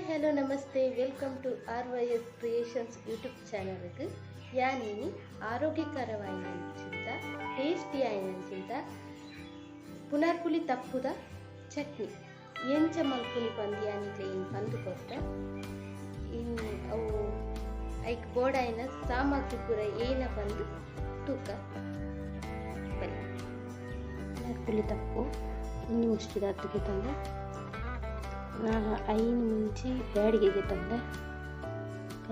Hi hello ನಮಸ್ತೆ welcome to RYS creations YouTube ಚಾನಲ್ಗೆ ಯಾನೇನಿ ಆರೋಗ್ಯಕರವಾಯಿನಂಚಿಂದ ಟೇಸ್ಟಿ ಆಯಿನಂಚಿಂದ ಪುನರ್ಪುಲಿ ತಪ್ಪುದ ಚಟ್ನಿ ಎಂಚ ಮಲ್ಪುನಿ ಪಂದು ಯಾನಿಗೆ ಇನ್ನು ಪಂದು ಕೊಟ್ಟೆ ಇನ್ನು ಅವು ಐಕ್ ಬೋಡಾಯಿನ ಸಾಮಗ್ರಿ ಪೂರ ಏನ ಬಂದು ತೂಕ ಬಲ್ಲ ಪುನರ್ಪುಲಿ ತಪ್ಪು ಇನ್ನು ಮುಷ್ಟಿದ ಹತ್ತಿಗೆ ತಂದೆ ನಾನು 5 ಮುಂಚಿ ಬ್ಯಾಡಿಗೆಗೆ ತಂದೆ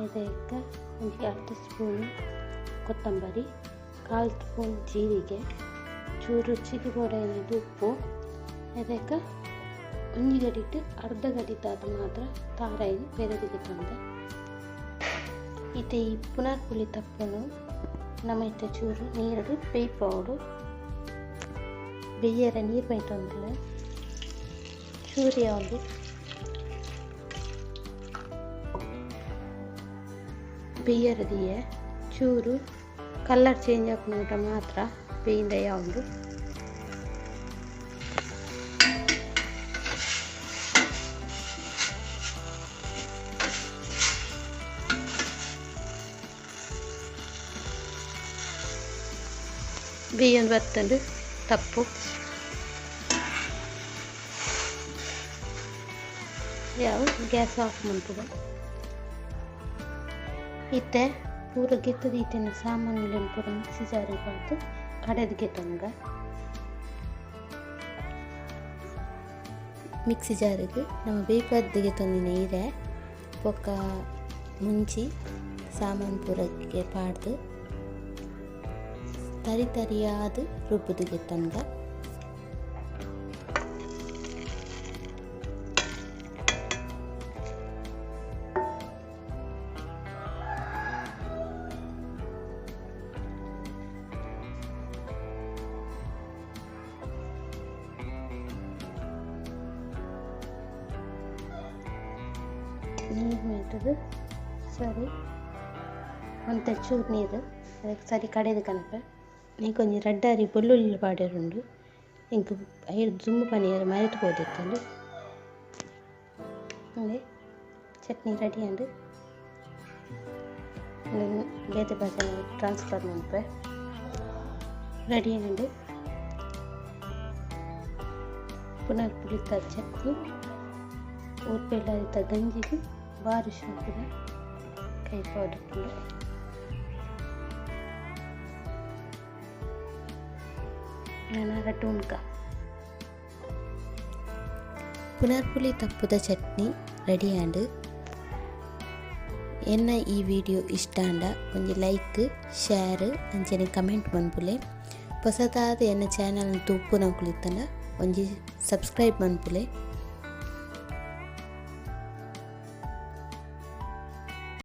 ಇದಕ್ಕೆ ಒಂದು ಅರ್ಧ ಸ್ಪೂನು ಕೊತ್ತಂಬರಿ 1/4 ಸ್ಪೂನ್ ಜೀರಿಗೆ ಚೂರು ರುಚಿಗೆ ಬೋಡಾಯಿನದು ಉಪ್ಪು ಇದಕ್ಕೆ ಒಂಜಿ ಗಡಿಟ್ಟು ಅರ್ಧ ಗಡಿತಾದ ಮಾತ್ರ ತಾರಾಯಿನ ಬೆರೆದಿಗೆ ತಂದೆ ಈ ಪುನರ್ಪುಲಿ ತಪ್ಪನು ನಮ್ಮ ಚೂರು ನೀರು ಬೇಯ್ಪೌಡು ಬೇಯರ ನೀರು ಬೈತಂದ್ರೆ ಚೂರಿಯ ಒಂದು ಬೇಯರದಿಯ ಚೂರು ಕಲರ್ ಚೇಂಜ್ ಆಗುವಂತ ಮಾತ್ರ ಬೇಯಿಂದ ಯಾವುದು ಬೇಯೊಂದು ಬರ್ತಂಡು ತಪ್ಪು ಯಾವ ಗ್ಯಾಸ್ ಆಫ್ ಮಾಡ್ತದೆ ಇತ್ತೆ ಪೂರ ಗೆತ್ತದ ಈತನ ಸಾಮಾನು ಪೂರ ಮಿಕ್ಸಿ ಜಾರಿಗೆ ಹಾಕಿ ಕಡೆದು ಗೆತ್ತಂಗ ಮಿಕ್ಸಿ ಜಾರಿಗೆ ನಮ್ಮ ಬೇಪದ್ದಿಗೆ ತಂದಿನ ನೀರೆ ಪೊಕ್ಕ ಮುಂಚಿ ಸಾಮಾನು ಪೂರಕ್ಕೆ ಪಾಡ್ದು ತರಿಯಾದ ರುಬ್ಬದು ಗೆತ್ತಂಗ ನೀರು ಮೇಟದು ಸರಿ ಒಂದು ಚೂರು ನೀರು ಅದಕ್ಕೆ ಸರಿ ಕಡೆದು ಕನಕ ನೀ ಕೊಂಚ ರಡ್ಡಾರಿ ಬೆಳ್ಳುಳ್ಳಿ ಪಾಡ್ಯಾರುಂಡು ಇಂಕ 5 ಜುಮ್ಮು ಪನೀರು ಮರೆತು ಹೋದಿತ್ತಂದು ಹಂಗೆ ಚಟ್ನಿ ರೆಡಿ ಅಂಡು ಗೇತೆ ಭಾಷೆ ಟ್ರಾನ್ಸ್ಫರ್ ಮಾಡ್ಪೆ ರೆಡಿ ಅಂಡು ಪುನರ್ಪುಲಿ ಚಟ್ನಿ ಉಪ್ಪೆಲ್ಲ ಗಂಜಿಗೆ ಬಾರಿ ಶುಂಠಿದ ಕೈ ಪೌಡರ್ ಕೂಡ ನಾನು ಟೂನ್ಕ ಪುನರ್ಪುಲಿ ತಪ್ಪುದ ಚಟ್ನಿ ರೆಡಿ ಆಂಡ್ ಎನ್ನ ಈ ವಿಡಿಯೋ ಇಷ್ಟ ಅಂಡ ಒಂಜಿ ಲೈಕ್ ಶೇರ್ ಅಂಚನೆ ಕಮೆಂಟ್ ಮನ್ಪುಲೆ ಹೊಸದಾದ ಎನ್ನ ಚಾನಲ್ ತೂಪುನ ಕುಳಿತಂಡ ಒಂಜಿ ಸಬ್ಸ್ಕ್ರೈಬ್ ಮನ್ಪುಲೆ.